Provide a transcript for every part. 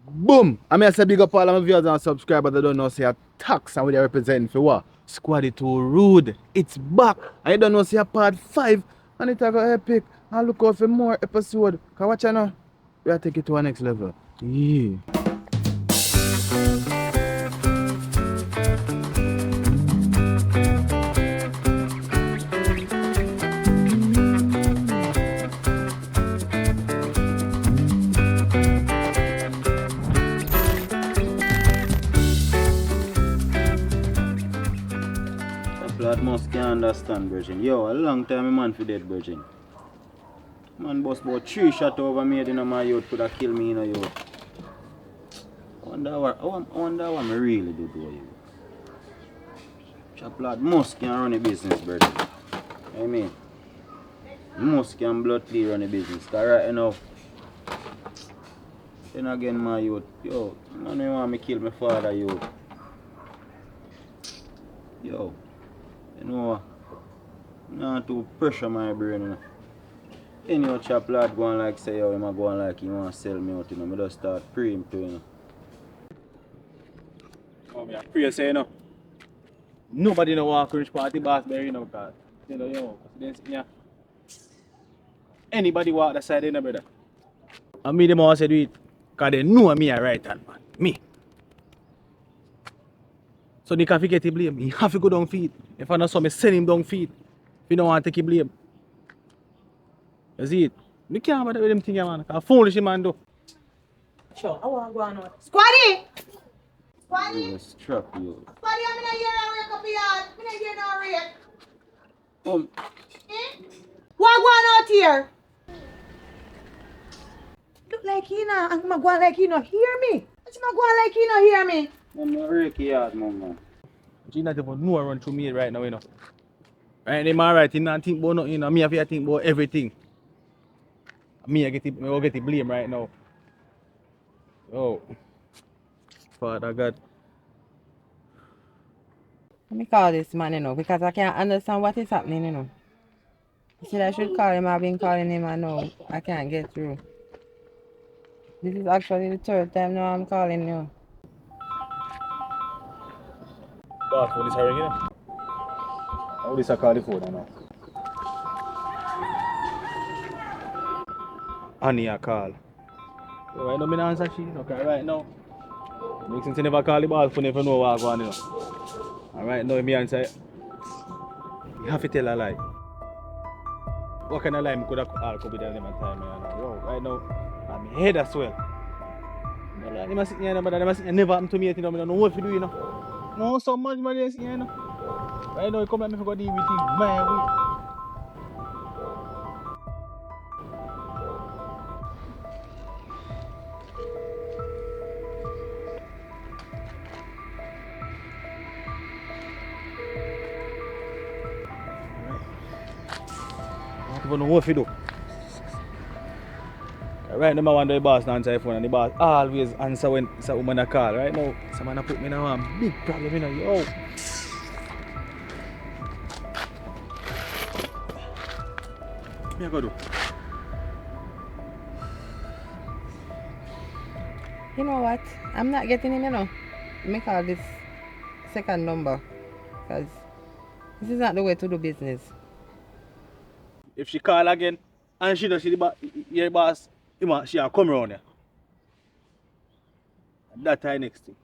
Boom! I mean, I say big up all of my viewers and subscribers that don't know say a tax and what they represent for what? Squaddy too rude. It's back. And you don't know say a part 5 and it's a go epic. And look out for more episode. Cause watch you now. We are take it to our next level. Yeah. Blood must can understand, Virgin. Yo, a long time a man for dead, Virgin. Man bust about 3 shots over me in my youth could have killed me in a youth. I wonder what I really do to you. Chap blood must can run a business, brother. I mean, must can blood clear run a business. Cause right now, then again my youth, yo, man you want me kill my father, yo. Yo, you know what? Not to pressure my brain, you know. Any chap lad go on like say, yo, him a go on like he want to sell me out, you know. I just start praying to, you know. Oh, I pray say, you know. Nobody no want to reach party boss there, you know, because, you know, yeah. Anybody walk that side, you know, brother. And me, them all say do it, because they know me a right hand, man. Me. So they can't get the blame. He have to go down feet. If I not saw me, send him down feet. If you don't want to take the blame. You see it? You can't bother with them things, man. Because foolish man do. Sure, I want to go on out. Squaddy! Squaddy! Yes, trap you. Squaddy, I'm not here now, rake up the yard. I'm not here now, rake. What going out here? Look like he not, I'm going like he not hear me. What's my going like he not hear me? I'm not rake yard, man. She not even know run through me right now, you know. Right, them alright, he not think about nothing, you know. Me have to think about everything. Me I get the blame right now. Oh. Father God. Let me call this man, you know, because I can't understand what is happening, you know. He said I should call him. I've been calling him. I know I can't get through. This is actually the third time now I'm calling you. Boss, phone is ringing, you know. How this I call the phone now? Annie I call. So right now I don't answer she, okay, right now. Makes sense you never call the boss phone if you know what's going on, you know. And right now me answer, you have to tell a lie. What kind of lie I could have could be there in my time, you know. Yo, right now, I'm head as well. No lie, they must sit here, but they must never happen to me, you know. I don't know what to do, you know. No, so much money, you know. Right now, you come at me for deal with things, man. I don't know what to do. Right now, I want the boss to answer the phone, and the boss always answer when it's a woman a call. Right now, someone put me in a big problem, you know. Yo. What I go do? You know what? I'm not getting him, you know. Let me call this second number. Because this is not the way to do business. If she call again and she does see your boss, she'll come around here. That time next thing.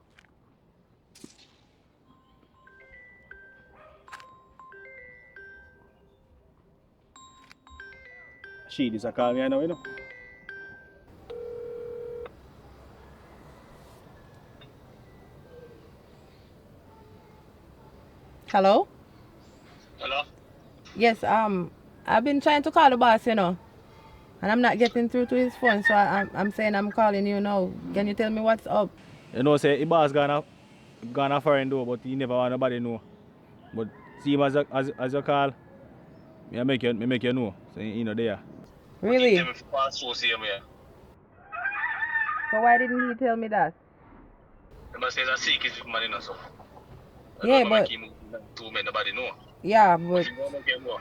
She is a call me now, you know. Hello? Hello? Yes, I've been trying to call the boss, you know. And I'm not getting through to his phone, so I'm saying I'm calling you now. Can you tell me what's up? You know, say the boss gonna foreign door, but he never want nobody know. But see him as you call, me make you know. So you know there. Really? Tell me if pass through see him here. So why didn't he tell me that? Remember say that secret with man, you know, so. Yeah, but... Two men, nobody know. Yeah, But but... you don't make you know.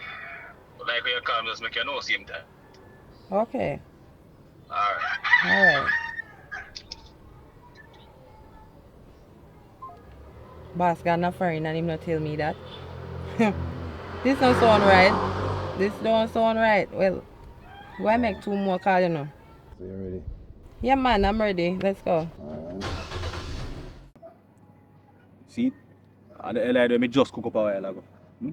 But like when you call me, just make you know same time. Okay. Alright. Alright. Boss got no friend and him not tell me that. This don't sound right. This don't sound right. Well, why make 2 more calls, you know? So you ready? Yeah, man, I'm ready. Let's go. Alright. See? And the lie there, me just cook up a while ago. Hmm?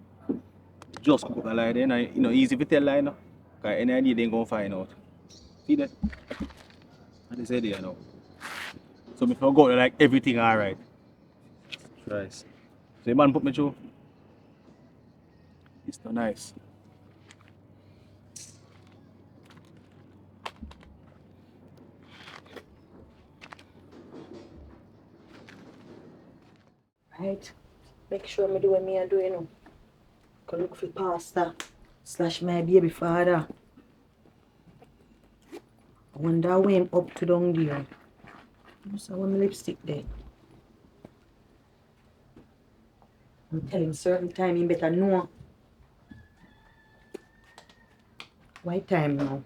Just cook up a lie there, and you know, easy to tell lie now. Because any idea they ain't gonna find out. See that? And they say there now. So me forgot like everything alright. Christ. So the man put me through. It's not nice. Right? Make sure me do what me I do, you know. Go look for pastor slash my baby father. I wonder when him up to down there. So when my lipstick there. I'm telling certain time he better know. What time now?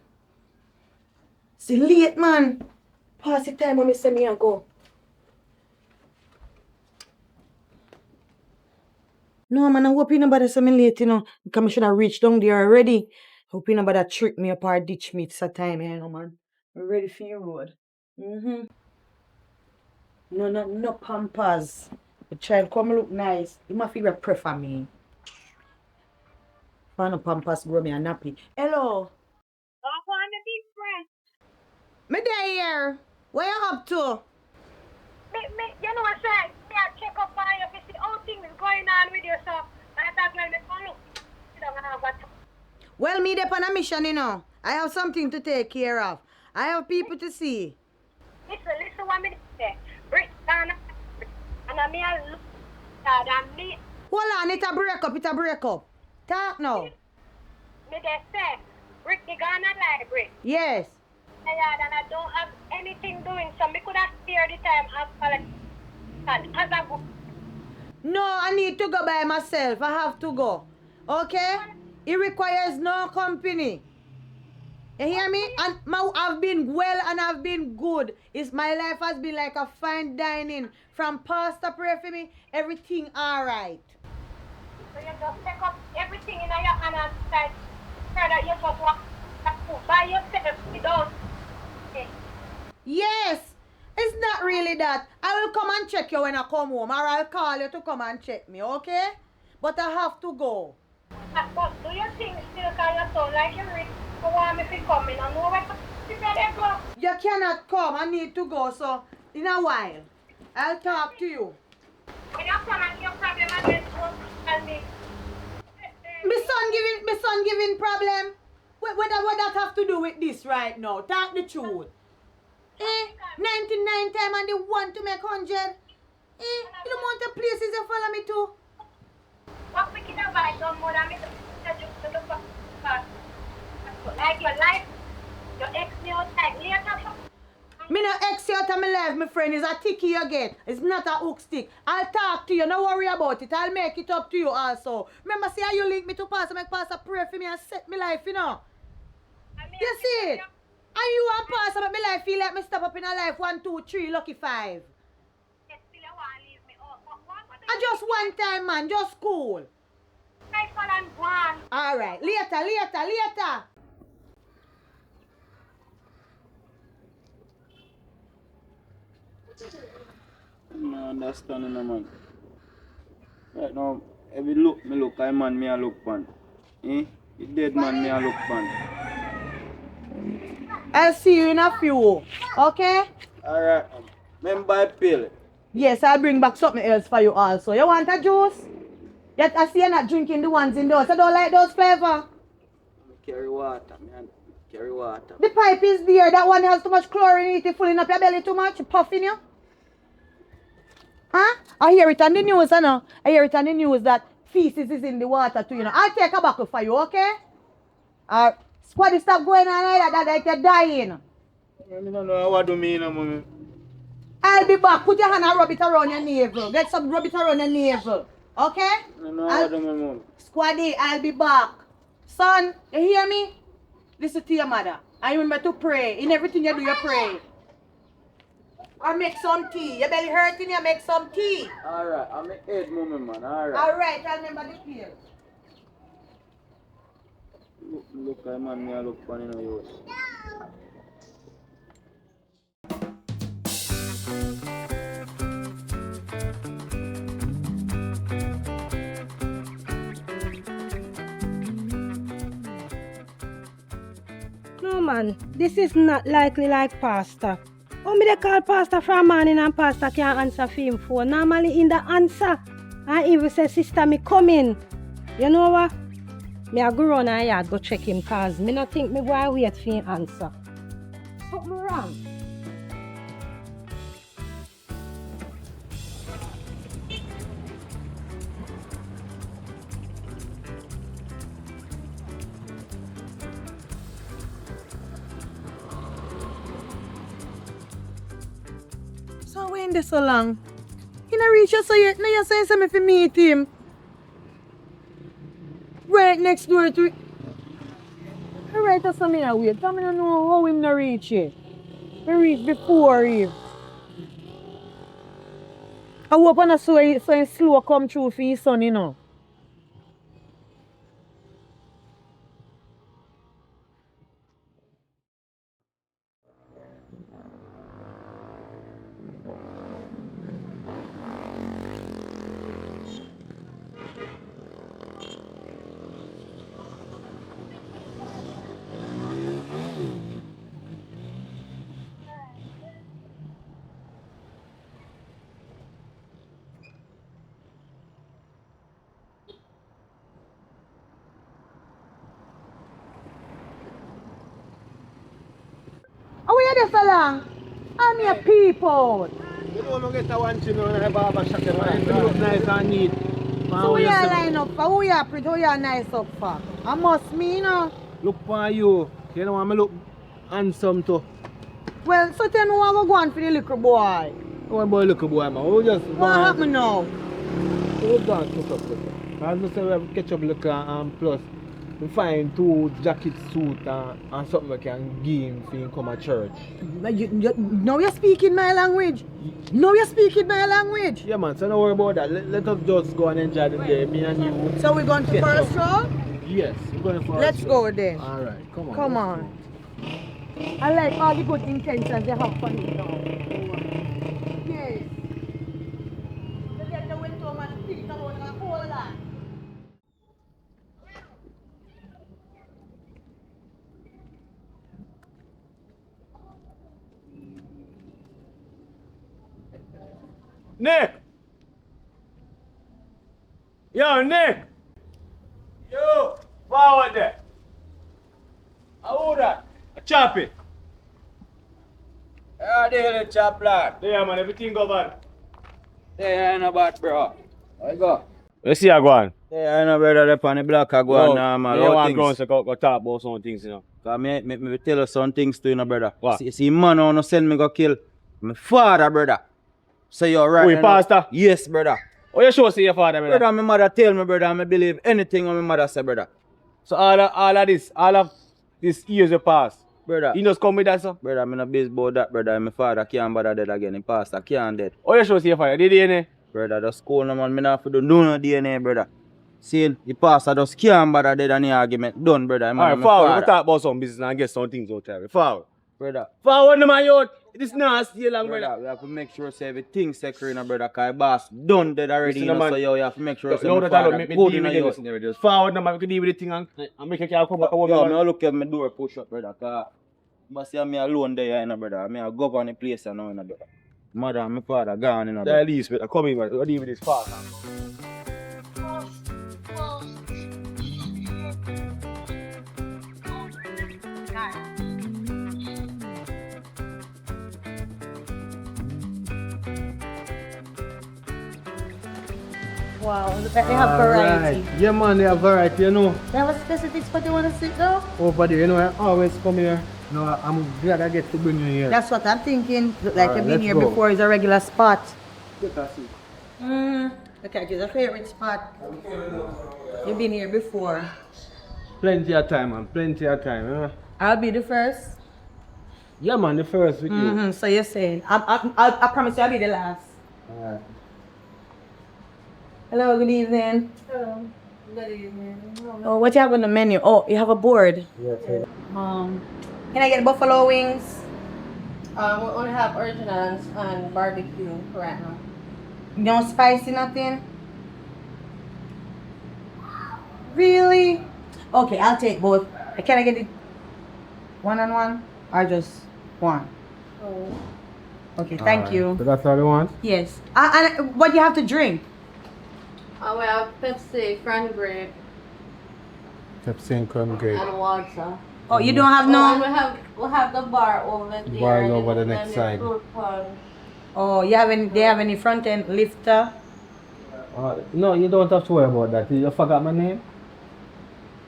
Still late, man. Pass the time when me say me a go. No, man, I hope you nobody say me late, you know. Because I should have reached down there already. Hope you nobody trick me up or ditch me. It's a time, you know, man. I'm ready for your road. No pampers. The child come look nice. You must feel prefer me. Find a pampers, grow me a nappy. Hello. Off on the big friend. Me there here. Where you up to? You know what I'm saying? Me I check up on you to see how things going on with you, so I thought when me come look, you don't have a Well, me there on a mission, you know. I have something to take care of. I have people to see. listen what me say. Brit down and I me a look at and me Hold on, it a break up. Talk now. they say Brittany gone at library. Yes. Yeah, and I don't have anything doing, so me could have spared the time and as a good. No, I need to go by myself. I have to go. Okay? It requires no company. You hear me? And I've been well and I've been good. My life has been like a fine dining. From pastor pray for me, everything alright. So you just take up everything in your hand and decide that you just want to by yourself without. Yes. It's not really that. I will come and check you when I come home, or I'll call you to come and check me, okay? But I have to go. But do you think still can you sound like you really want me to come in and know where to go? You cannot come. I need to go, so in a while, I'll talk to you. When you come and your problem again, don't tell me. My son giving problem. What that have to do with this right now? Talk the truth. 99 time and they want to make 100. You don't want the places you follow me to. What we can avoid no more than me to the like your life, your ex me outside later. Me no ex you out of my life, my friend. It's a ticky you get. It's not a hook stick. I'll talk to you. No worry about it. I'll make it up to you also. Remember, see how you link me to Pastor, make Pastor pray for me and set me life, you know. You see it? And you and Pastor make my life feel like me step up in a life 1, 2, 3, lucky 5. And just one time, man. Just cool. Alright. Later. I understand, you know, man. Right now, every look me look, I man me a look pan. The dead man me a look pan. I'll see you in a few. Okay? Alright, remember I pill. Yes, I'll bring back something else for you also. You want a juice? Yet I see you're not drinking the ones in those. I don't like those flavor. Carry water, man. Carry water. The pipe is there. That one has too much chlorine in it. It's filling up your belly too much. Puffing you. Huh? I hear it on the news, I know. I hear it on the news that feces is in the water too, you know. I'll take a buckle for you, okay? Squaddy, stop going on like that, like you're dying. I don't know what do mean, mommy. I'll be back. Put your hand and rub it around your navel. Get some rub it around your navel. Okay? I don't know what do mean, mom. Squaddy, I'll be back. Son, you hear me? Listen to your mother. And remember to pray. In everything you do, you pray. Or make some tea. Your belly hurting, you make some tea. Alright, I'm a head moment, man. Alright. Alright, I'll remember the pills. Look, man, me I look funny now, you. No man, this is not likely like Pastor. How me they call Pastor from morning and Pastor can't answer for him phone. Normally in the answer. And even say sister me come in. You know what? Me I go run and yard go check him cause me not think me go wait for him answer. Something wrong. So when this so long? He not reach us so yet. Now you're saying something for meet him. Right next door to it. Alright, that's something I wait. I don't know how him not reach it. He reach before him. I hope I not so he slow come through for his son, you know. How are you there so long? I'm your people. You don't get a one chin on a barber shop, man. You look nice and neat. So who you line up for? Who you pretty? Who you nice up for? I must me, you know. Look for you. You know, I'm look handsome too. Well, so tell me what we go on for the little boy. What boy, little boy, man? We just What happened now? We go and cook up. As I say, we have ketchup liquor and plus we find 2 jacket suit and something we can give him for him come to church. Now you're speaking my language. Now you're speaking my language. Yeah, man. So don't worry about that. Let us just go and enjoy the day. Me and you. So we're going to first row? Yes, we're going for Let's go then. All right, come on. Come let's on. I like all the good intentions you have for me now. Yes. You get the window and speak about the whole lot. Nick! Yo, Nick! Yo! Forward there! How that? Chop it! Yeah, the hell chop lad. There, man, everything go bad. There, I know about, bro. I go. You see, I go on. There, I know brother up on the block, I go on normal. You How want things? to go talk about some things, you know. Cause me tell you some things to you, know, brother. What? See man wanna send me go kill my father, brother. So you're right. Who, your pastor? Yes, brother. Oh, you sure see your father, brother? Brother, my mother tell me, brother, I believe anything what my mother say, brother. So all of this years have passed. Brother. You just come with that, sir? Brother, I'm not busy about that, brother. My father can't bother dead again. My pastor can't dead. Oh, you sure see your father? Did DNA? Brother, the school no man, me not for do no DNA, brother. See, the pastor just can't bother dead any argument. Done, brother. Alright, forward. We talk about some business and get some things out there. Forward. Brother. Forward, no man, youth. This not stay long, Brother, brother. we have to make sure say everything secure, no, brother. Cause boss done dead already, Listen, you know, man. so you have to make sure say No, my that father don't make me good deal in with you. this in there. Just forward, no man. We can deal with the thing and make a car come back. Yo, me look at my door push up, brother. Cause I see me alone there, you know, brother. Me I govern the place, you know, brother. Mother and my father gone, you know, brother. At least, brother. Come in, brother. We'll deal with this fast. Wow, look at they have variety. Yeah, man, they have variety, you know. They have a specific spot you want to sit though? Over there, you know, I always come here. You know, I'm glad I get to bring you here. That's what I'm thinking. Look like Alright, you've been let's here go. before. It's a regular spot. Take a seat. Okay, it's a favorite spot. You've been here before. Plenty of time, man. Plenty of time, you know. I'll be the first. Yeah, man, the first with you. Mm-hmm. So you're saying, I promise you I'll be the last. Alright. Hello, good evening. Hello. Good evening. Oh, what you have on the menu? Oh, you have a board. Yeah, okay. Can I get buffalo wings? We only have originals and barbecue right now. No spicy, nothing? Really? Okay, I'll take both. Can I get it one on one or just one? Oh. Okay, thank you. So that's all you want? Yes. And what do you have to drink? We have Pepsi, cranberry, Pepsi and crumb grape. and water. Oh, you don't have And no? we have the bar over there. Bar is and over the then next the side. fruit punch. Oh, they have any front end lifter? No, you don't have to worry about that. You forgot my name?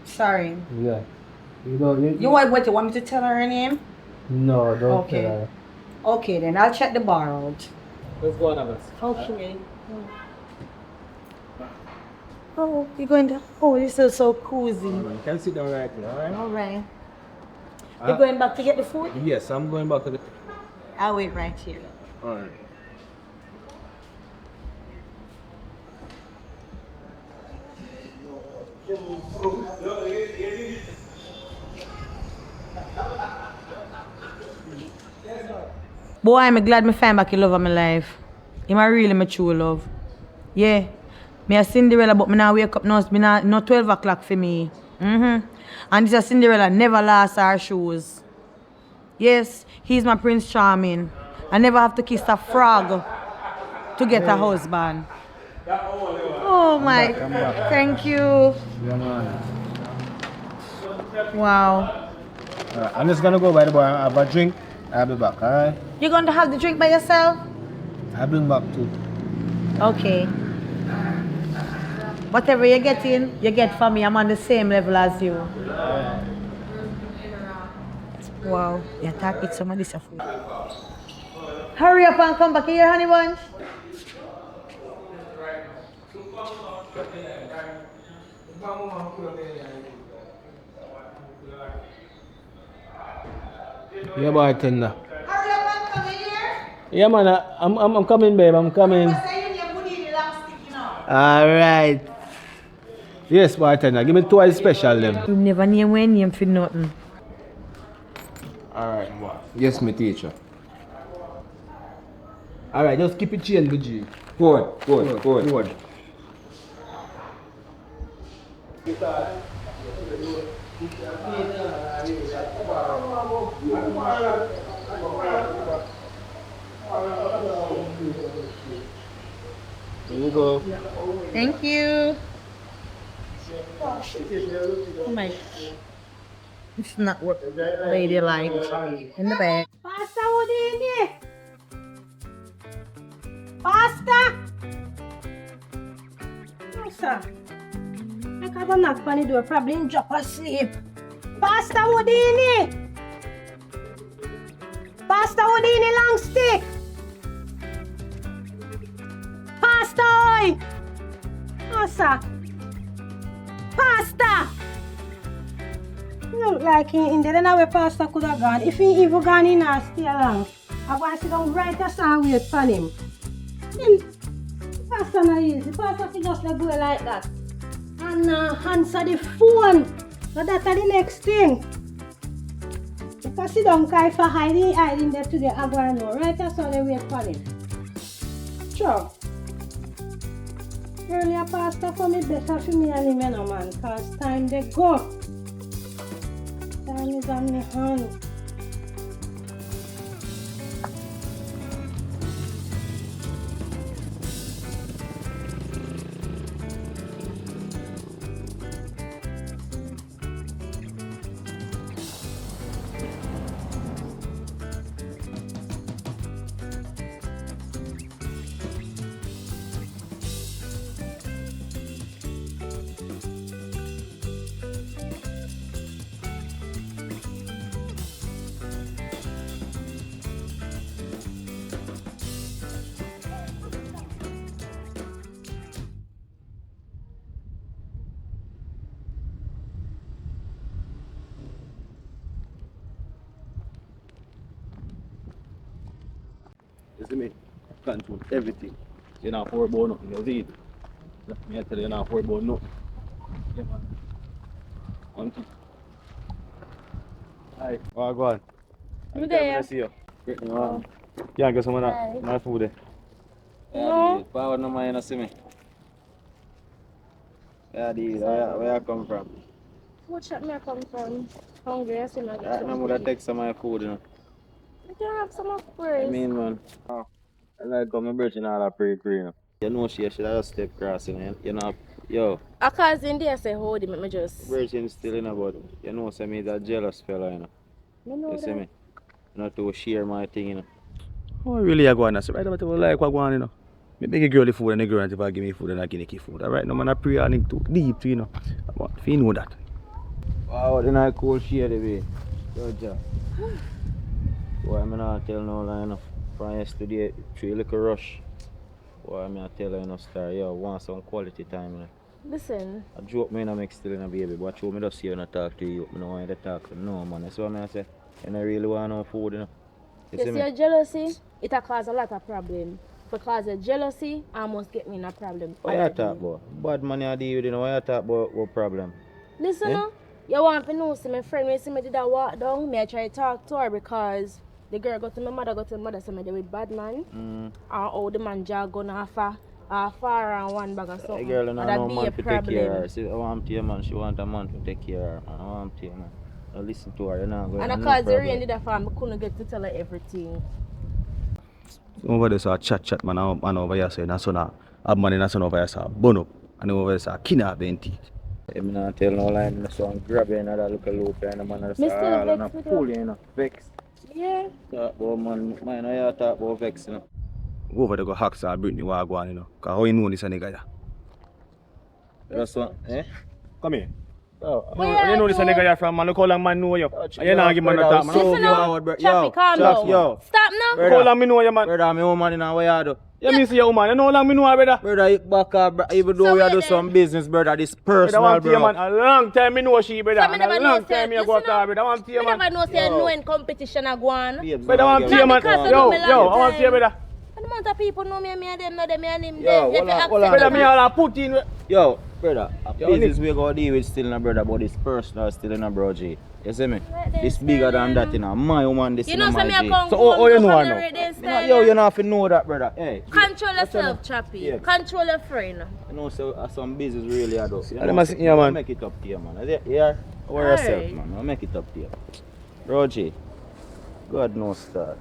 Sorry. Yeah. You don't. You want what? You want me to tell her her name? No, don't Okay. tell her. Okay, then I'll check the bar out. Let's go on, Abbas. Okay. Oh, you're going to. Oh, this is so cozy. You can sit down right now, alright? All right. You're going back to get the food? Yes, I'm going back to the. I'll wait right here. Alright. Boy, I'm glad me find back the love of my life. Him a really my true love. Yeah. Me a Cinderella, but me now wake up now. It's been no 12 o'clock for me. And this a Cinderella never lost her shoes. Yes, he's my Prince Charming. I never have to kiss a frog to get a husband. Oh my, thank you. Yeah, man. Wow. I'm just gonna go by the bar and have a drink. I'll be back, alright? You're going to have the drink by yourself? I'll bring back too. Okay. Whatever you're getting, you get from me. I'm on the same level as you. Wow. You attack it some of this food. Hurry up and come back here, honey bunch. Yeah, bartender. Hurry up and come here. Yeah, man, I'm coming, babe. I'm coming. Alright. Yes, bartender. Give me twice special, then. You never name when name for nothing. Alright, boss. Yes, my teacher. Alright, just keep it chain, G. Good. Here you go. Thank you. Oh my. It's not what lady like. In the bag. Pasta Houdini! Pasta! No, sir. I have a knock on the door, probably in drop asleep. Pasta Houdini! Pasta Houdini long stick! Pasta oi! No, sir. Pasta! Look like in there now where Pasta could have gone. If he even gone in and stay along, I'm going to sit down right as I wait for him. Pasta not easy. Pasta see just like go like that. And answer the phone. So that's the next thing. If I sit down if I hiding there today, I'm going to know. Right as I wait for him. Sure. Earlier Pasta for me better for me and him, you know, man. Because time they go. Time is on my hand. You see me? Control everything. You're not worried about nothing, you see it? Me I tell you, you're not worried about nothing. Yeah, man. One thing. Alright, go on. You there? I see you. Great, yeah, get some of that. My food there. Yeah, the power no man, you see me. Yeah, where I come from. What shop me I come from? Hungry, I see my Right now, I take some of my food, you know. You can have some of I course. mean, man. Oh, I like how my virgin all that pretty, you know. You know she should have step cross, you know. You know, yo, A cousin there say hold him, me just. virgin still in about. You know, say me that jealous fella, you know. Me know You see that. me? Not to share my thing, you know. Oh, really, I go on. I say, right, but I like what I go on, you know. Me make a girl the food and the girl if I give me food and I give the food. Alright, no man, I pray on it too deep, you know. But if you know that. Wow, then I cool share the way. Yo, Jack. Why am I not tell no lie, you know. From yesterday, 3 little rush. Why am I tell you, you know, star, yo, want some quality time, you know. Listen, I joke me and make still in a baby, but show me just see you and talk to you. I don't want you to talk to no man. That's what I say. And I really want no food, you know. You you see see me? your jealousy, it a cause a lot of problem. Because your jealousy almost get me in a problem. What you already. talk about? Bad money I deal with, you know. What you talk about? What problem? Listen, Eh? no, you want to know, see my friend, when see me did that walk down, me I try to talk to her because the girl go to my mother, say me they with bad man. And how the man just gonna have a far and one bag of The something. girl And don't that no be man a to take problem. care of her. See, I want to man. She want a man to take care of her, man. I want to man. Now listen to her, you know. And No because the problem. rain did that for me, I couldn't get to tell her everything. Over there, so chat, man, and over here, saying, that's on a money, that's on over here, so bun up. And over there, so kidnap and teeth. I'm not tell no lie, I'm so grab you another look at loop and the man Me still and vex with pull you. you know. Vex. Yeah. Talk about man, I you talk about vex, you know. Go over there, go hack, so Britney, what I go on, you know. Because how you know this nigga, yeah? That's what, eh? Come here. Oh, You know this nigga here from, man. Look how long man know you. And you not give man no brother, talk, man. so Listen now, forward, bro. Chappy, calm down. yo. Stop now. Look how long me know you, man. Brother, I'm a woman in a way I do. You mean see your woman, you know how long me know her, brother? Brother, you back up, bro. Even though So we are wait do then. some business, brother, this Brother, I personal, want to you, bro. man. A long time me know she, brother. So me And a never long know say, time me go listen call, now. brother. I want to you, Me man. never know say Yo. no in competition a go on. Babes, Brother, I want to Not you, man. because I Yo, know me long I want to you, time. brother. And the amount of people know me and them know them and him Yo, them. hold on, If you hold on. accept Brother, me them, all I put in. Yo, brother, a Yo, business we go deal with still in a brother, but this personal still in a bro, G. You see me? Right then, This bigger than Stallion. that, you know. My woman, this you in know my some me a G. come So, home oh, you to know from I the know. red then, You know, yo, you Stallion. don't have to know that, brother. Hey. Control What's yourself, up? Chappy. Yeah. Control your friend. You know, so some business really I do. You I know, must- yeah, man. Make it up to you, man. Yeah? Worry yourself, Alright. man. I'll make it up to you. Roger, God knows that.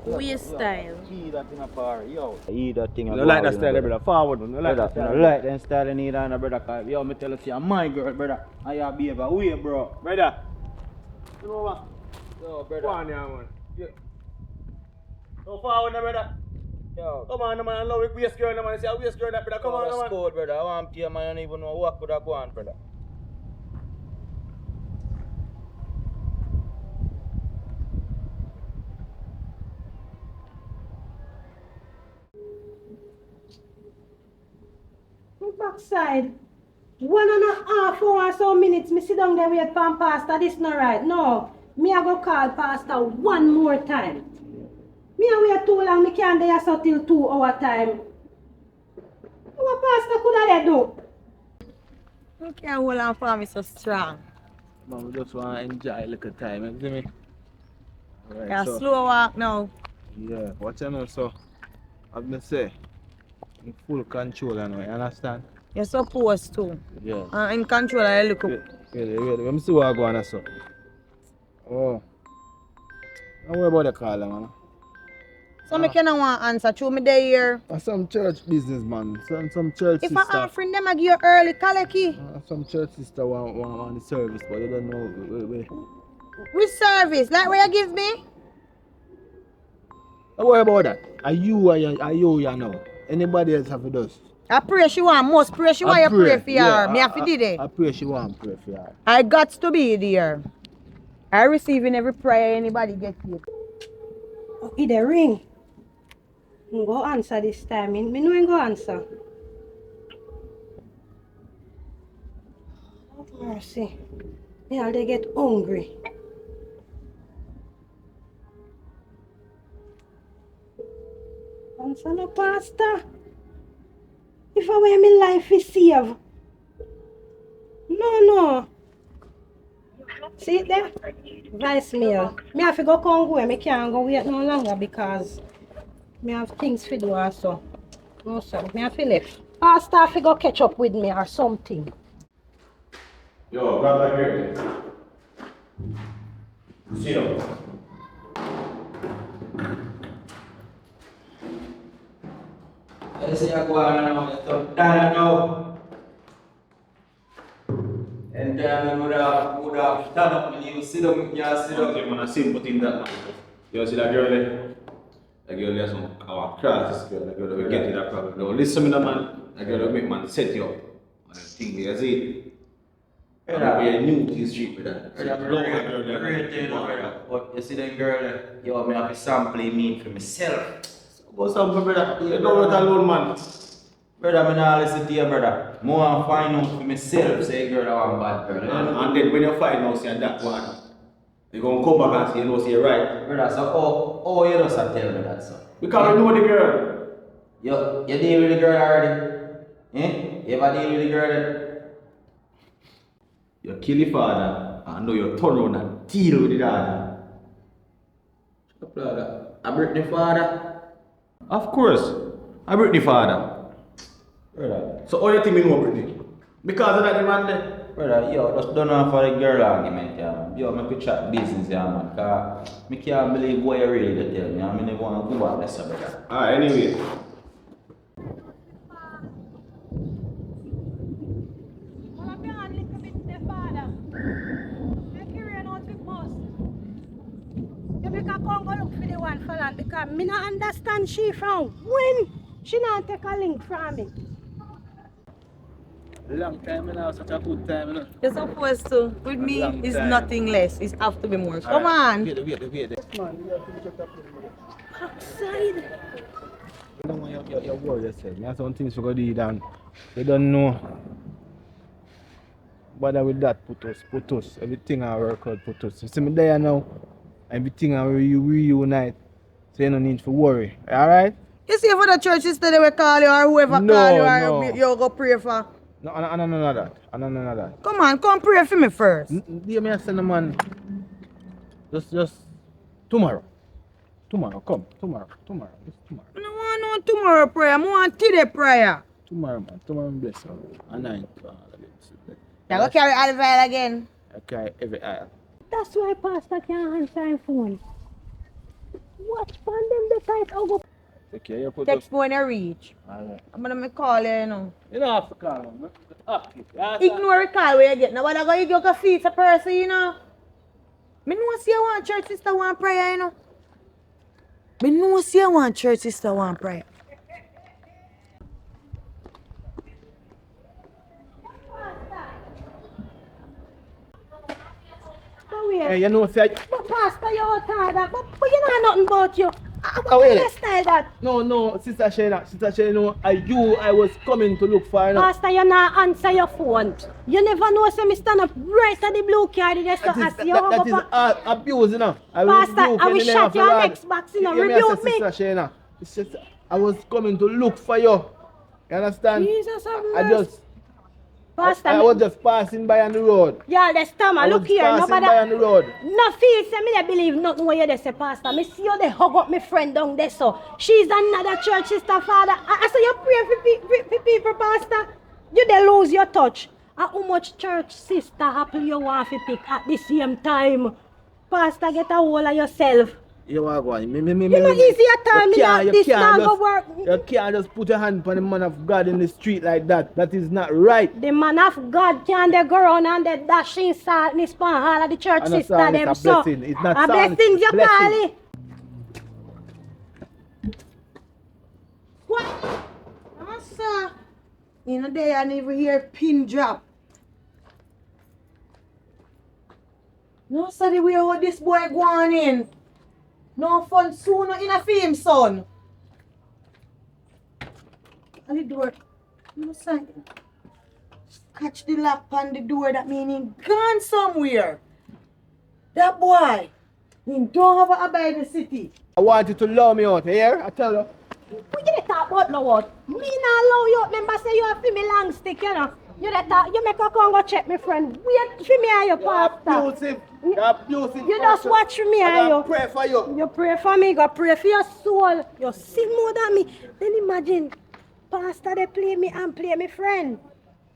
Waste style. Eat that in a par, yo. Eat that thing. You don't like that style, brother. Forward, man. You don't like that Brother, style. you like that style you need on a brother. Cause, yo, me tell you, you're my girl, brother. And you behave away, bro. Brother. You know what? Yo, Go brother. on, yeah, man. Yeah. Go forward, now, brother. Yo. Come on, man. I love it. Waist girl, man. Say, waist girl, that, brother. Come on, that's man. cold, brother. I want to you, man. I don't even know what could have gone, brother. My backside. 1.5 hour or so minutes, me sit down there wait for pastor. This not right. No. Me I go call pastor one more time. Me a wait too long, me can't there so till 2 hour time. What pastor could I do? You can't hold on for me so strong. Man, we just want to enjoy a little time, you see me? Alright, Yeah, so, slow walk now. yeah, what you know, so, I've been say, in full control, you know, you understand? You're supposed to. Yeah. In control, I look up. Wait, let me see what I go on, so. Oh. Don't worry about the caller, man. So me cannot want answer through me there here. Some church business, man. Some church If sister. I offering them, I give you early Kaleki. Some church sister want the service, but they don't know. Which service? Like where you give me? Don't worry about that. Are you know? Anybody else have to do? I pray she want, most pray she want you pray for her. Me have to do it. I pray she want pray for her. I got to be there. I receiving every prayer anybody get here. Oh, it a ring. I'm go answer this time. Me know I'm go answer. Have mercy. Yeah, they get hungry. Answer no, Pastor. If I wear my life is saved. No. See it there? Voicemail. Me have to go Congo. I can't go wait no longer because me have things to do also. No sir, me have to leave. Pastor have to go catch up with me or something. Yo, grab that here. Sit up. I say I go on now, you talk down now. And then we would have stand up and you sit down, you can't sit down. Okay, man, I simple thing that man. You see that girl there? That girl there, some our class, girl. That girl that we get in that problem. No, listen to me, man. That girl that make man set you up. And the thing, you see? I'm very new to the street with that. But you see that girl there, yo, me have to sample me for myself. Go sample, brother. You don't want alone, man. Brother, I not listen to you, brother. More I find out for myself, say girl I want bad, brother. And then when you find out, say that one, you gonna come back and say, you know, say you're right. Brother, so you just tell me that, sir? Because we know the girl. You deal with the girl already? Eh? You ever deal with the girl then? You kill the father, and know you turn around and deal with the daughter. Shut up, brother. I break the father? Of course, I break the father. Brother. So all you think me know Britney? Because of that the man there? Brother, yo, just don't know for the girl argument, yeah, man. Yo, make we chat business, yeah, man. Cause I can't believe what you really tell me. I never want to go back there, brother. Alright, anyway. Because me not understand she from when she not take a link from me. Long time now, such a good time, you know. You're supposed to. With me, Long it's time. nothing less. It have to be more. Come Alright, on. Wait. Outside. You don't want your worry yourself. You have some things for God and you don't know. Bother with that, put us. Everything I work out, put us. You see me there now, everything I reunite. So you don't need to worry. Alright? You see for the church sister they will call you or whoever No, call you no. or you go pray for. No, I don't know that. I don't know that. Come on, come pray for me first. Dear me, I send a man. Just tomorrow. Come. Tomorrow. Just tomorrow. I don't want no tomorrow prayer. I want today prayer. Tomorrow, man. Tomorrow, bless you. A night. You go carry olive oil again. Okay, every aisle. That's why Pastor can't answer his phone. Watch from them the tight over. Okay, you put Text me when you reach. Alright. I'm gonna call you, you know. You don't have to call him. Ignore the call where you get. Now what I go you go feed a person, you know. Me know see you want church sister want prayer, you know. Me know see you want church sister want prayer. Hey, you know, say. But Pastor, you all tired that. But you know nothing about you. Oh, wait. What style that? No, Sister Shayna, you know, I was coming to look for, you know. Pastor, you not answer your phone. You never know, so me stand up right at the blue card just to ask you. That is abuse, you know. Pastor, I will shut your next box, you know. Rebuke me. Sister Shayna, it's just, I was coming to look for you. You understand? Jesus have I mercy. just, Pastor, I was just passing by on the road. y'all the stammer, look here. I was passing by on the road. No feel say me they believe nothing what you they say, Pastor. Me see you they hug up my friend down there, so she's another church sister, Father. I say you pray for people, Pastor. You they lose your touch. And how much church sister apple you want to pick at the same time? Pastor, get a hold of yourself. You are going. You know easy at time, this not go work. You can't just put your hand on the man of God in the street like that. That is not right. The man of God can they go around and they dashing saltness pan all of the church sister them. It's a blessing. It's not a saltness, blessing you blessing. call it. What? Sir. You know they and even hear pin drop. No sir, the way how this boy going in. No fun soon in a film, son. And the door. No sign. Catch the lock on the door, that meaning gone somewhere. That boy, he don't have a abide in the city. I want you to love me out here. I tell you. What you dey talk about now what? Me not allow you. Remember say you have for me long stick, you know. You dey talk, you make a come go check me friend. Wait for me and your pastor. Abusive. You're abusive. You just watch me and I you. pray for you. You pray for me, go pray for your soul. You sin more than me. Then imagine, pastor they play me and play me friend.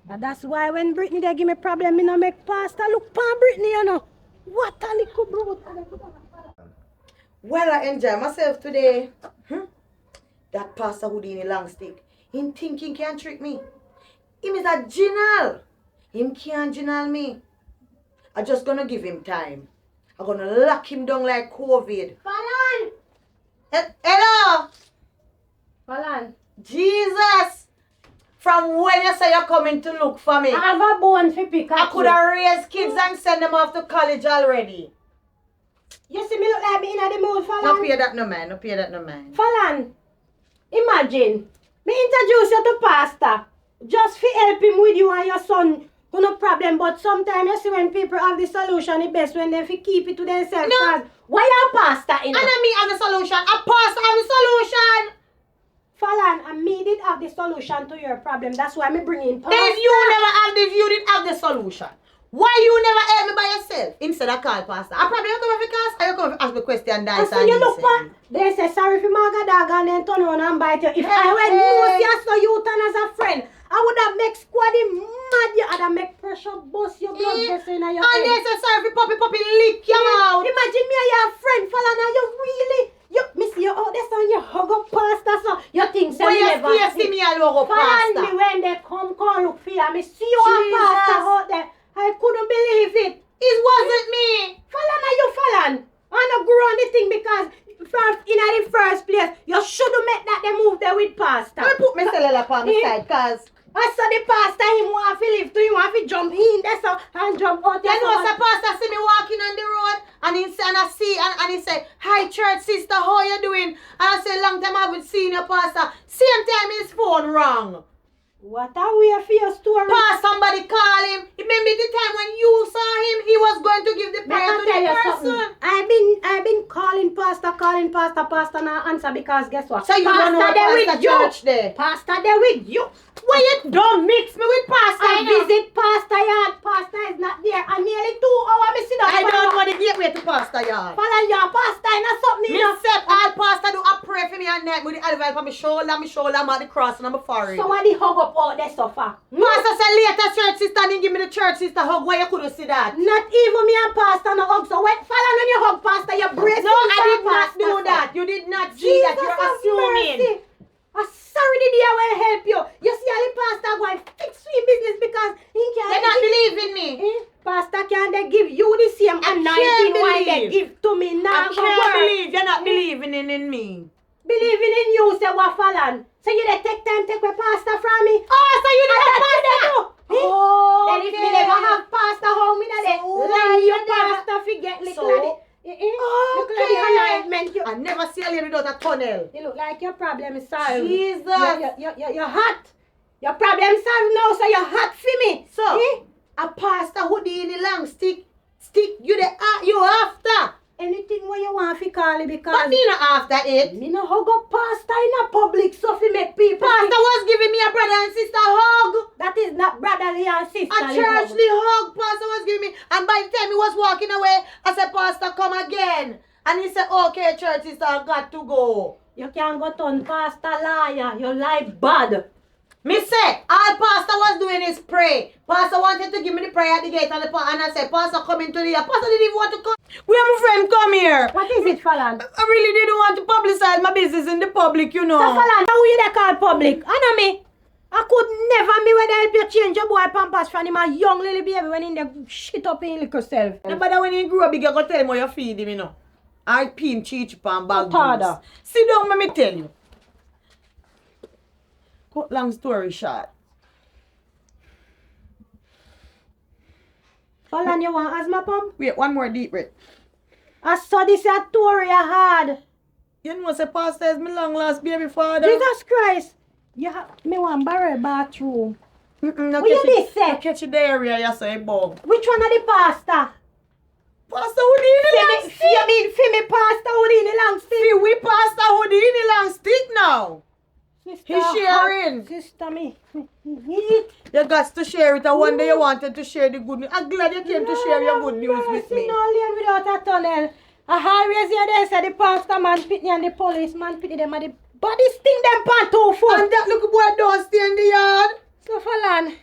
And that's why when Brittany they give me problem, me no make pastor look pan Brittany, you know. What a little brute. Well, I enjoy myself today. That Pastor Houdini long stick. Him thinking can trick me. Him is a general. Him can't general me. I'm just gonna give him time. I'm gonna lock him down like COVID. Falan! Hello! Falan, Jesus! From when you say you're coming to look for me, I have a bone for pick I up could have raised kids and send them off to college already. You see me look like me in the mood, Falan? No pay that no man, no pay that no man. Falan, imagine, me introduce you to pastor. Just for help him with you and your son. No problem, but sometimes you see when people have the solution, the best when they keep it to themselves. No. Why you pastor in And it? me have the solution. A pastor have the solution. Falan, and me did have the solution to your problem. That's why me bring in pastor. If you didn't have the solution, why you never help me by yourself instead of call pastor? I probably don't come because I come ask me question And dance so you look back, they say sorry for Marga Dog and then turn around and bite you. If I went no you so you turn as a friend, I would have make Squaddy mad you and have make pressure bust your blood vessel in your And they head. say sorry for puppy lick your mouth. Imagine me and your friend Falan and you really you miss you out there son you hug up pastor so you think so When you you never see me and logo Falan me pastor. when they come look for you. Me see you and Jesus. pastor out there. I couldn't believe it. It wasn't me. Falan are you Falan? I don't grow on the thing because first in the first place you shouldn't make that they move there with pastor. I put my cellular on my side cause I saw the pastor him want to live to him want to jump in there so and jump out you there. know the pastor see me walking on the road and he say and I see and he say, "Hi church sister, how you doing?" And I say, "Long time I haven't seen your pastor." Same time his phone rang. What a weird for your story. Pastor, somebody call him. It may be the time when you saw him, he was going to give the May prayer I to tell the you person. something? I've been calling pastor now answer because guess what? So you don't know what there pastor with you. church there. Pastor there with you. Why you don't mix me with pastor? I you know? visit pastor yard. Pastor is not there. And nearly 2 hours me sit down. I don't know the gateway to pastor yard. Follow your pastor in something. Me say all pastor do a pray for me and night with the olive oil on my shoulder, I'm at the cross and on my forehead. So what the hug up all that stuff for? Pastor said later church sister didn't give me the church sister hug. Why you couldn't see that? Not even me and pastor no hug. So when follow on your hug pastor, you brace. No, I did not do that. You did not see that. You're assuming. I'm sorry the day I will help you. You see all the pastor going fix your business because he can't. They're not believing me. Pastor can't they give you the same anointing while they give to me now. I can't believe you're not believing in me. Believing in you, say what Falan. So you dey take time take my pastor from me. Oh, so you did have pastor? Oh, Then if me never have pastor home in there, lie your pastor forget little look like the anointment. I never see a lady without a tunnel. You look like your problem is solved. Jesus. You're hot. Your problem solved now, so you're hot for me. So, a pastor Houdini long stick you after. Anything what you want to call it because But me not after it. me no hug up pastor in a public so fi make people Pastor think was giving me a brother and sister hug. that is not brotherly and A sisterly churchly hug. hug Pastor was giving me. And by the time he was walking away, I said, "Pastor, come again." And he said, "Okay, church sister, I got to go." You can't go turn pastor liar. You lie bad. Me say, all pastor was doing is pray. Pastor wanted to give me the prayer at the gate and I said, "Pastor, come into the Pastor didn't even want to come. Where my friend come here? What is it, Falan? I really didn't want to publicize my business in the public, you know." So Falan, how you they call public? I know me. I could never me when help you change your boy pampers from him a young little baby when in the shit up in little self. No, but when he grew up, you go tell him how you feed him, you know. I pin cheech pan bag Father. juice. Sit down, let me tell you. Cut long story short. Falan, you want asthma pump? Wait, one more deep breath. I saw this a story I had. You know, say pastor is my long lost baby father. Jesus Christ. Me want borrow bathroom. No What you catch did say? no catch the area, you say, bug. Which one of the pastor? Pastor Houdini long stick. You mean for me pastor Houdini long stick? See, we pastor Houdini long stick now. Sister, He's sharing. Sister, me. You got to share it. And one day you wanted to share the good news. I'm glad you came to share your good news with me. No lane without a tunnel. I always hear they say the pastor man pitney and the policeman pitney them and the body sting them pan 2 foot. And that little boy don't stay in the yard. So Falan,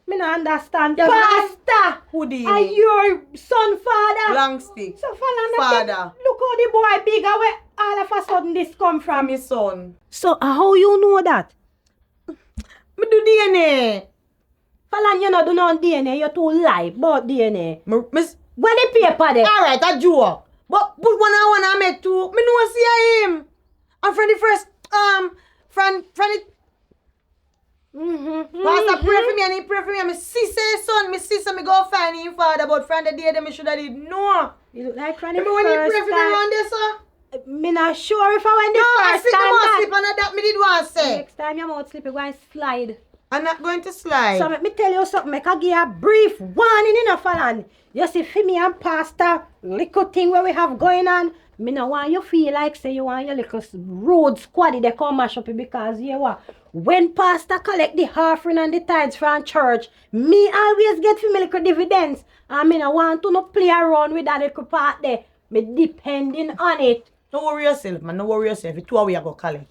me no understand. Yeah, Pastor, Houdini. are your son father? Long stick. So Falan, Father. look how the boy bigger where all of a sudden this come from. From his son. So how you know that? Me do DNA. Falan, you no do no DNA, you too lie about DNA. Miss. Where the paper there? Alright, a joke. But one I met too. Me know see him. And from the first from the Pastor pray for me and he pray for me and my sister son, my sister me go find him father, but from the day them me should have did no. You look like from the Remember when he first pray for me time. around there, sir? Me not sure if I went the No, I first sit time the back. sleep and that me did want say. Next time your mouth slip, you go and slide. I'm not going to slide. So let me tell you something, make I give you a brief warning enough, Alan. You see, for me and Pastor, little thing where we have going on, me no want you feel like say you want your little road squaddy they come mash up you because you what? When Pastor collect the offering and the tithes from church, me always get for me little dividends. And me no want to no play around with that little part there. Me depending on it. Don't worry yourself, man. Don't worry yourself. It's 2 hours go collect.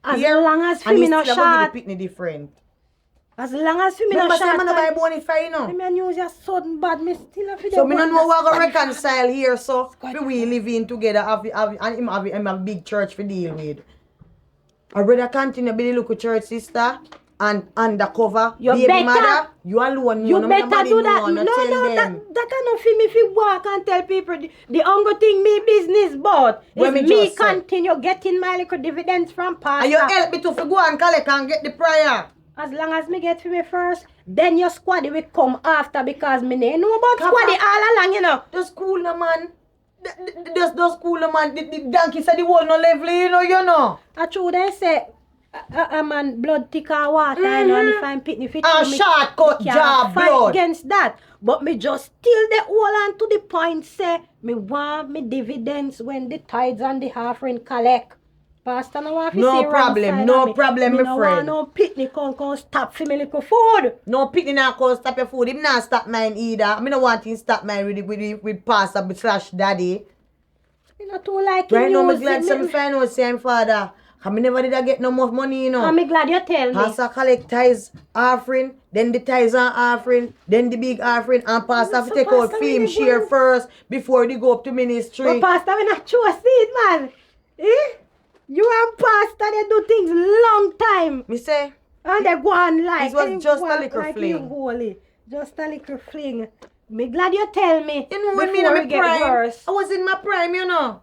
As long as for me no shot. And he's still different. As long as for me no Remember, shot. say, man, buy bonify, you know. Me and use your sudden bad, me still have to So, me don't know what to reconcile here, so we live in together, and him have a big church to deal with. I rather continue to be the local church sister and undercover, You baby better. mother. You alone, You no, better nobody do that. know, No, tell that them. enough for me if you walk and tell people the only thing me business but What is me me just say? continue getting my little dividends from Pastor. And you help me to go and collect and get the prayer. As long as me get for me first, then your squaddy will come after because me know about Papa. squaddy all along, you know. The school, no, man. The school, no, man. The donkey said the whole no level, you know. I true they say a man blood thick and water, you know, and if I'm pitting fit A shortcut job, fight blood. against that. But me just still the hold on to the point say me want me dividends when the tithes and the offering collect. Pastor no want to No see wrong problem, side no of me. problem, me my no friend. want no picnic come stop for me little food. No picnic now cause stop your food. Him not stop mine either. I don't want him stop mine with pastor / daddy. Me not too like Right now, I'm news. glad some find out same father. I never did I get no more money, you know. I'm glad you tell me. Pastor collect tithes offering, then the tithes and offering, then the big offering, and pastor have to So take out pastor film really share want- first before they go up to ministry. But Pastor, we not trust it, man. Eh? You and Pastor, they do things long time. Me say, And they go on like This was they just go a on little like fling. you holy. Just a little fling. Me glad you tell me. you know when me in before my we get prime, worse. I was in my prime, you know.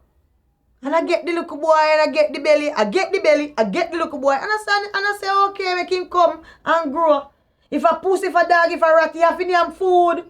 And I get the little boy and I get the belly, I get the little boy. And I say, okay, make him come and grow. If a pussy, if a dog, if a rat, you have to name food.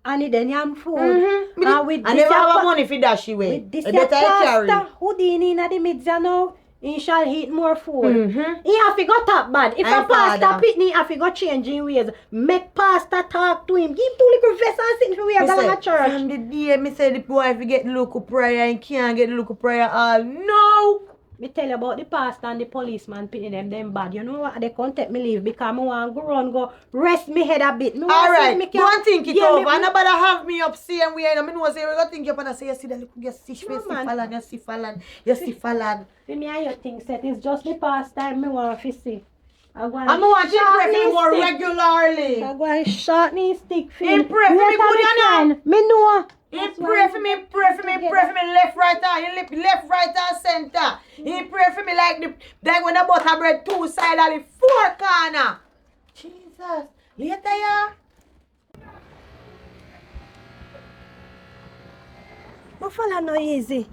And then yam food. Mm-hmm. And with I this never have pa- money for dash away. With this I your better I carry. pastor, Houdini in the midst you know, he shall eat more food. Mhm. He have to go top bad. If I'm a pastor father. pitney, he have to go changing ways. Make pastor talk to him. Give him 2 little vest and sit for we Me are going say, to church. from the day me say the boy if you get the local prayer and can't get the local prayer all. No! Me tell you about the pastor and the policeman pitting them bad. You know what? They can't take me leave because I want to go run, go rest me head a bit. Me want see if Alright, me go can- and think it Yeah, over. me- Nobody have me up same way. I know say we go think you up and I say you see that little you see No, man. Falan, you see Falan, you see Falan. For me and your thing set it's just the pastime me want to see. I want I'm want you pray for me more regularly. I go and shorten his stick for He pray for me Later, good, me you know. friend, me know. He That's pray why for me, left, right, and left, right, and center. He pray for me like when the butter bread 2 sides and the 4 corner. Jesus, later yeah. My fella no easy.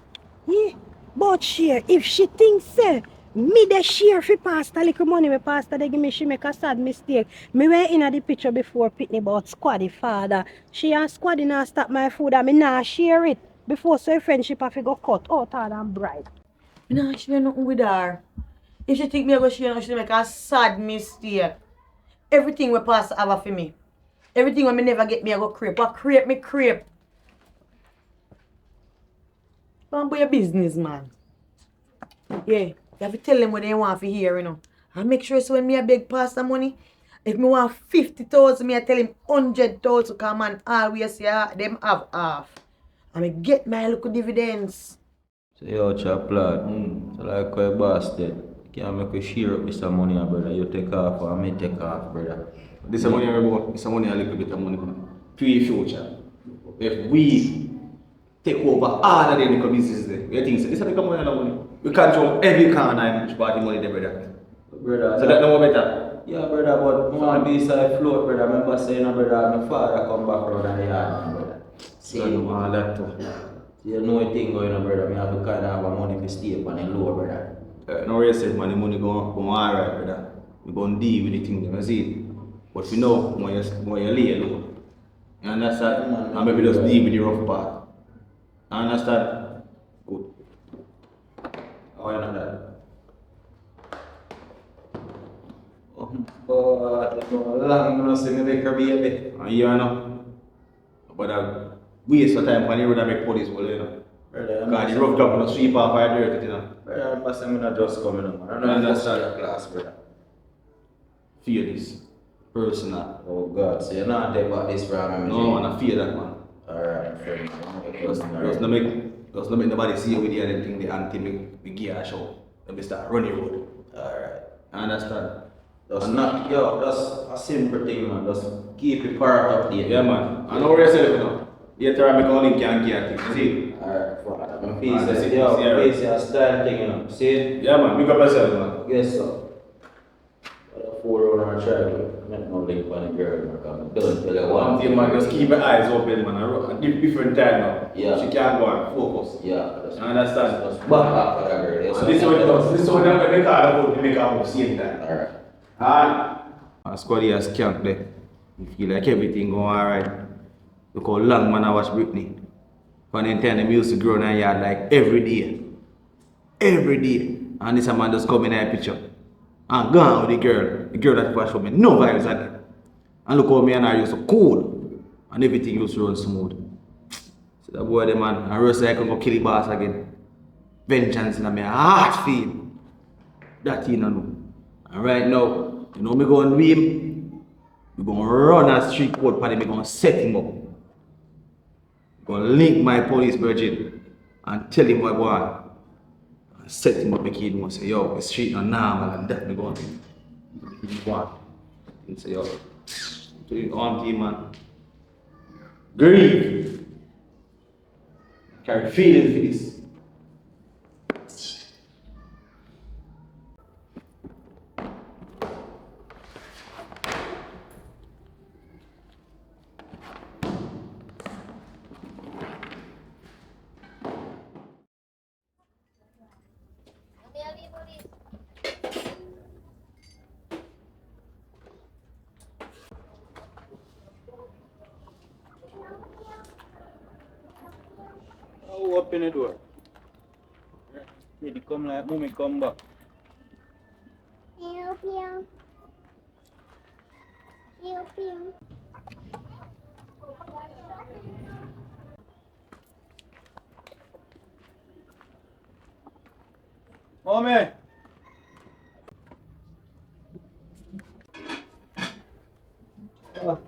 Yeah. But share, if she thinks say, me the share for pastor little money me pastor they give me she make a sad mistake. Me went in the picture before pitney about Squaddy father. She and Squaddy now stop my food and me nah share it. Before so friendship have to go cut out and bright. Me nah share nothing with her. If she think me I go share, she make a sad mistake. Everything we pastor have for me. Everything when me never get me I go crepe. What crepe me crepe. Don't be a business man. Yeah. You have to tell them what they want to hear, you know. And make sure so when me a beg pastor money, if me want 50,000, me I tell him 100,000 because man always say them have half. And me get my little dividends. So yo, chap lad, so like my boss did, you can't make we share up with some money, brother. You take off or me take off, brother. This money I about, this money a little bit of money for your future. If we take over all of them little businesses there, you think so? This is the money and money. We control every corner in which part the money there, brother. Brother, So that no more better. yeah, brother, but more be side float, brother. Remember saying, brother, my father come back around the yard, brother. See, all that too. You know a thing going on, brother. Me have to kind of have a money to stay up on the low, brother. No way said man, the money go alright, brother. We gonna deal with the thing, you see it. But we know when you lay low. You understand? And maybe just deal with the rough part. You understand? Good. How you know that? But long you know see me make her baby. And you know. But waste of time on the road and make police well, you know. Brother, Because the rough job no sweep off our dirt, you know. brother, I'm not saying I'm just coming on, man. I You don't understand? understand class, brother. Fear this. Personal. Oh God, so you're not there about this from me. No man, I fear that man. Alright, friend. Just not make nobody see you with the other thing the until we gear a show. Then we start running road. Alright. You understand? Just not, yo, just a simple thing, man. Just keep it part up there. Yeah man. I know where yourself you know. Later I make all link and gear thing. You see? Alright, father. My Ah, face that's is, it, yo, see, alright. face is a style thing, you know. See it? Yeah man, pick up yourself man. Yes, sir. But a 4 hour try to make no link on the girl, man. Because I don't tell you One thing man, just keep your eyes open man. A different time now. Yeah. She can't go and focus. Yeah, that's You understand? Just back after that girl. Yes, And this is what it does. This is what they make her about. They make her move same time. Alright. And Squaddy has camped there. You feel like everything going alright. Look how long man I watch Britney. From the time them used to grow in the yard like every day. Every day. And this man just come in a picture. And gone with the girl. The girl that was for me. No vibes again. And look how me and her used to cool. And everything used to run smooth. So that boy the man, I rest like I can go kill the boss again. Vengeance in my heart feel. That you know. And right now, you know me going with him. We gonna run a street court party, me gonna set him up. Gonna link my police virgin and tell him what I want. And set him up, make him know, say, yo, the street not normal and that me gonna do. He want. And say, yo, to the arm team man. Grieve. Carry feelings for this. Oh, open the door. Did he come like mommy come back? Pew pew. Pew pew. Mommy!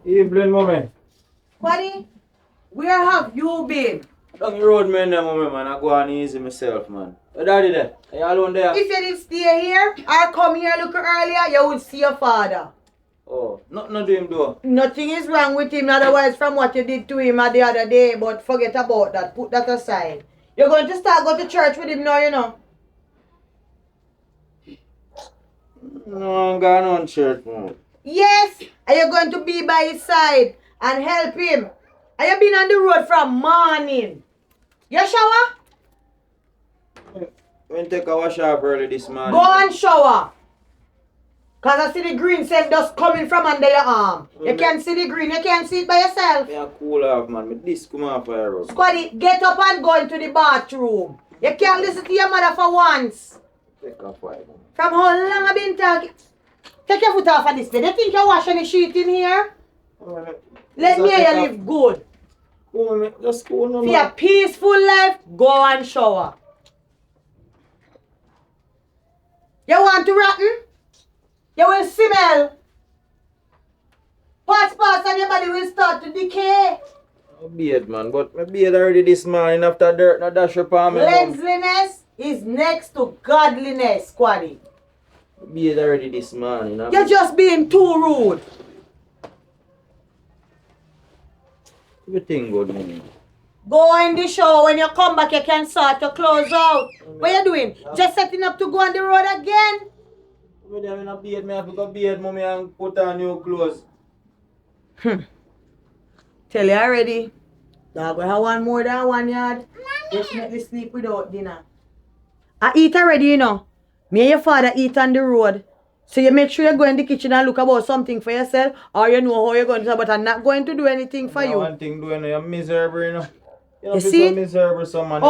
Evening, mommy. Squaddy, where have you been? Down the road, man, mommy, man. I go on easy myself, man. Your daddy there? Are you alone there? If you didn't stay here or come here looking earlier, you would see your father. Oh, nothing to him, though. Nothing is wrong with him otherwise from what you did to him the other day, but forget about that. Put that aside. You're going to start going to church with him now, you know. No, I'm going on church, man. Yes, and you're going to be by his side and help him. And you've been on the road from morning. You shower? When take a wash up early this morning. Go and shower. Because I see the green scent just coming from under your arm. You can't see the green, you can't see it by yourself. Me a cool off, man. Me this come off fire road. Squaddy, get up and go into the bathroom. You can't listen to your mother for once. Take a fire, man. From how long I've been talking? Take your foot off of this bed. You think you're washing the sheet in here? Let me hear you live good. Oh, man, just go no, For your man. peaceful life, go and shower. You want to rotten? You will smell. Parts and your body will start to decay. No beard, man, but my beard already this morning after dirt, no dash upon me. Cleanliness is next to godliness, Squaddy. My beard already this morning. You're just being too rude. Everything good, man. Go in the shower. When you come back, you can sort your clothes out. What you doing? Just setting up to go on the road again? When I'm in a beard, I have to go beard, mommy, and put on new clothes. Tell you already. Dog, we have one more than 1 yard. Definitely sleep without dinner. I eat already, you know. Me and your father eat on the road. So you make sure you go in the kitchen and look about something for yourself, or you know how you're going to, but I'm not going to do anything for you. One thing doing, you're miserable, you know. You see? So miserable, so man.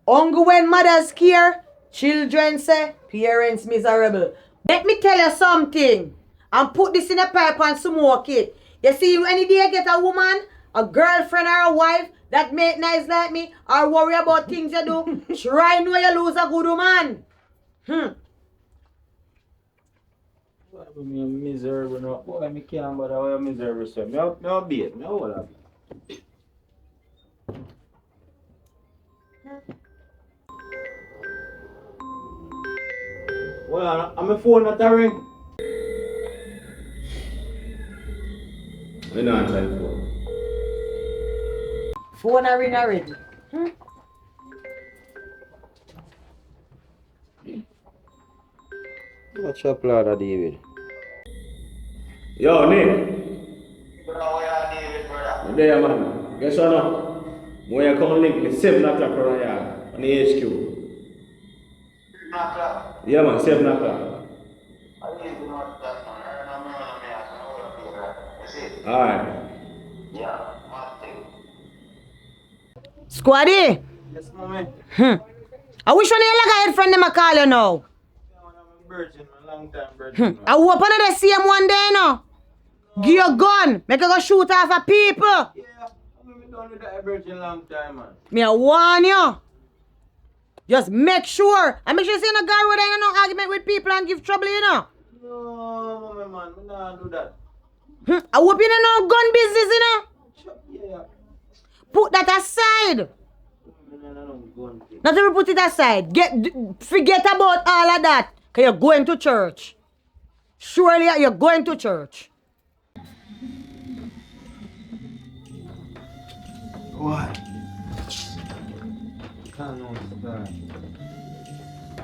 Only when mothers care, children say, parents miserable. Let me tell you something. And put this in a pipe and smoke it. You see, any day you get a woman, a girlfriend or a wife that make nice like me, or worry about things you do, try know you lose a good woman. I'm miserable, no. Boy, I can't bother how I'm miserable, so no beard, no all of it. Well, I'm a phone not a ring. We don't answer the phone. Phone a ring already. What's your plan, David? Yo, Nick. Bro, where are David, brother? You there, man? Guess what now? When you come link me 7 o'clock around here on the HQ. 7 o'clock. Yeah, man, 7 o'clock. I need to know that, man. I don't know, I don't know. You see? Alright. Yeah, one thing. Squaddy. Yes, mommy. I wish one of your like head friend them a call you now. I'm a virgin, a long time virgin. I hope another see him one day now. Give you a gun. Make you go shoot off a people. Yeah, I'm done with that virgin long time, man. Me I warn you. Just make sure. And make sure you see no guy with no argument with people and give trouble, you know. No, mommy, man, we don't do that. I hope you don't know gun business, you know. Yeah. Put that aside. No, gun thing. Not even put it aside. Forget about all of that. Because you're going to church. Surely you're going to church. What? Can't know that.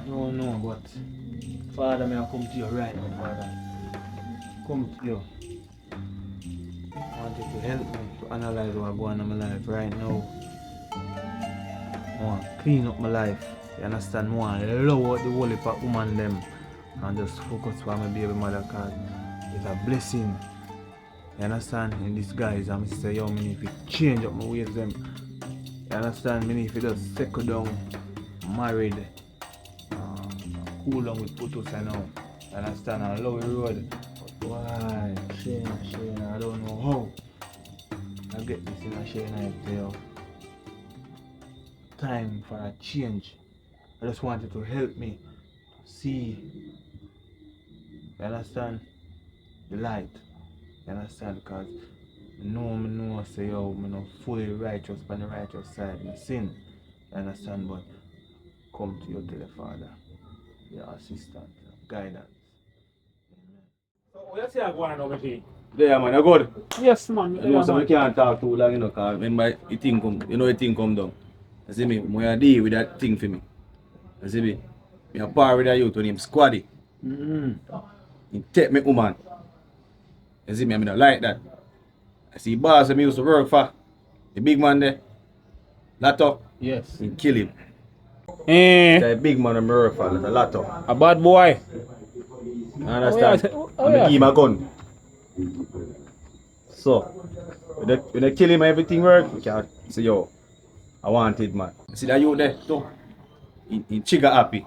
No, but Father, may I come to you right now, Father. Come to you. I want you to help me to analyze what's going on in my life right now. I want to clean up my life. You understand? I want to love out the whole heap of woman them and just focus on my baby mother because it's a blessing. You understand? In disguise, I'm say, yo, I need to change up my ways them. You understand? I need to just settle down, married, cool down with photos and now. You understand? I love the road. But why? Shane, I don't know how. I get this in a Shane I tell. Time for a change. I just wanted to help me to see. You understand? The light. You understand? Because I know say yo, I'm not fully righteous on the righteous side. I sin. You understand? But come to your Father, your assistant, guidance. Amen. So, what you say I go on over here? Yeah, man, you're good. Yes, man. You know, so we can't talk too long, you know, because remember, the thing come down. You see me? When I deal with that thing for me. You see me? I par with a youth named Squaddy. He take me woman. You see me? I mean, I like that. I see boss that I used to work for. The big man there. Lato. Yes. He kill him. Eh. The big man that I work for, the Lato. A bad boy. You understand? Oh, yeah. I give him a gun. So, when they kill him, everything work. We can say, yo, I want it, man. You see that youth there, too? He trigger happy.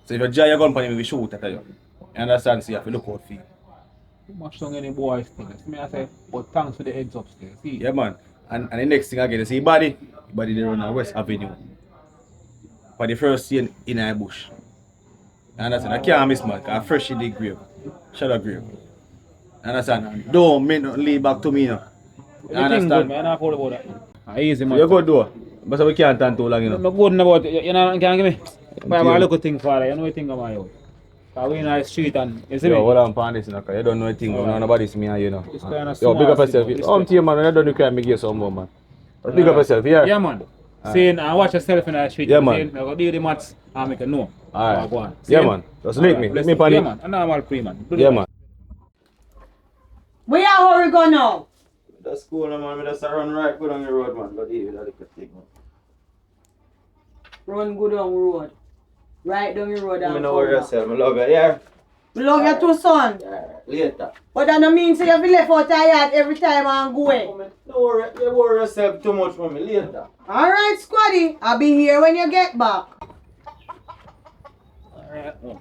So if you draw your gun for him, we shoot at you. You understand? So you have to look out for him. Too much song any boys thing. Me I say, but thanks for the heads up still. See? Yeah, man. And the next thing again, you see body they run on West Avenue. For the first scene in a bush. You understand? I can't miss man, because fresh in the grave. Shut up grave. You understand? Don't make nothing lead back to me now. You Everything good, understand? man. I'm not about that. Easy, So man. you go do. But we can't stand too long, you know. I'm good about it. You know, you can give me. If I have a Until- little thing for it, you know what thing about you. Cause we in the street and, you see Yo, me? hold on upon this, you know, 'cause you don't know anything, Alright. nobody's me and you know. It's kinda Yo, small big up thing, yourself. but Oh, respect. you man, when I don't you can make you some more, man. But big up yourself, yeah? Yeah, man. Saying, I watch yourself in the street. Yeah, I'm man. saying, I go do the maths and make a know. Alright. Go on. Yeah, Saying? man. Just link me. Link me upon Yeah, it. man. A normal free, man. Do the Yeah, maths. man. Where are we go now? That's cool, man. I just run right good on the road, man. But here, that's the thing, man. Run good on the road. Right down the road and I come know worry back. yourself. I love you, yeah? Love you too, son. Yeah, later. But that don't mean say you be left out of yard every time and go away. Don't worry yourself too much for me later. Alright, Squaddy. I'll be here when you get back. Alright. Oh.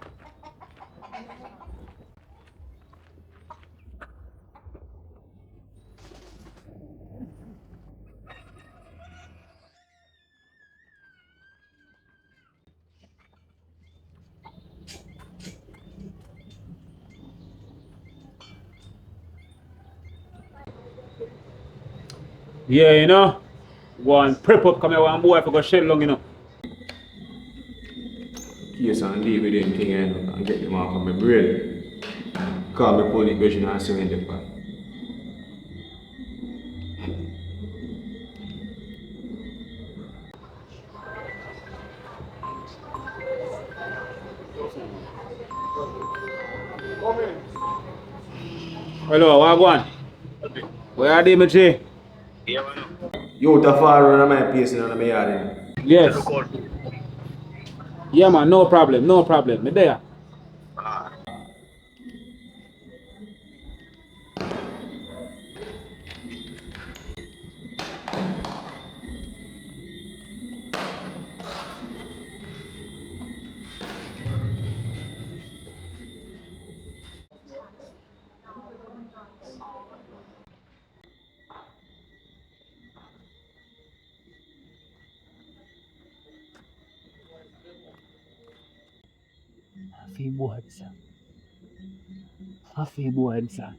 Yeah, you know. Go and prep up, come here one boy for go shed long, you know. Yes, and leave with them thing, you know, and get them off of my brain. Call me police question and surrender. Hello, what go on? Where are they, Mitchie? You out of far on my place in my yard. Yes. Yeah, man, no problem, no problem. Me there. Happy boy, sir. Happy boy, sir.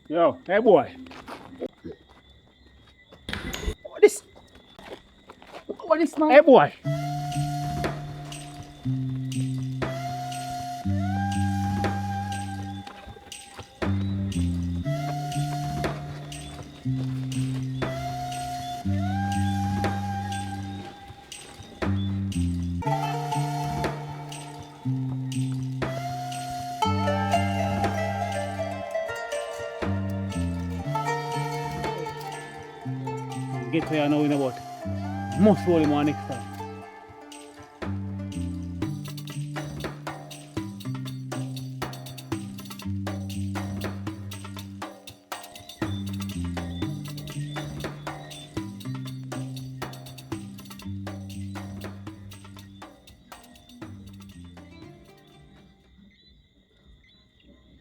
Yo, hey boy. What is? What is my? Hey boy. Get where I know in about. Must hold him on next time.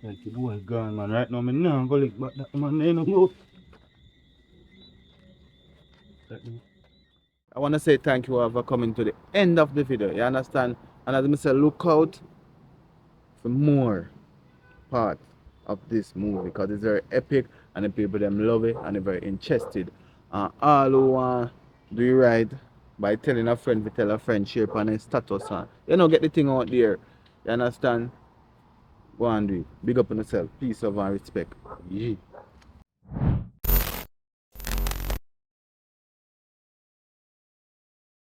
Like the boy gone, man. Right now, I'm not going to lick back that man. You know. I want to say thank you all for coming to the end of the video. You understand? And as I say, look out for more parts of this movie because it's very epic and the people them love it and they're very interested. All who want do it right by telling a friend to tell a friend, share on his status and you know get the thing out there. You understand? Go and do it. Big up on yourself. Peace, love and respect. Yeah.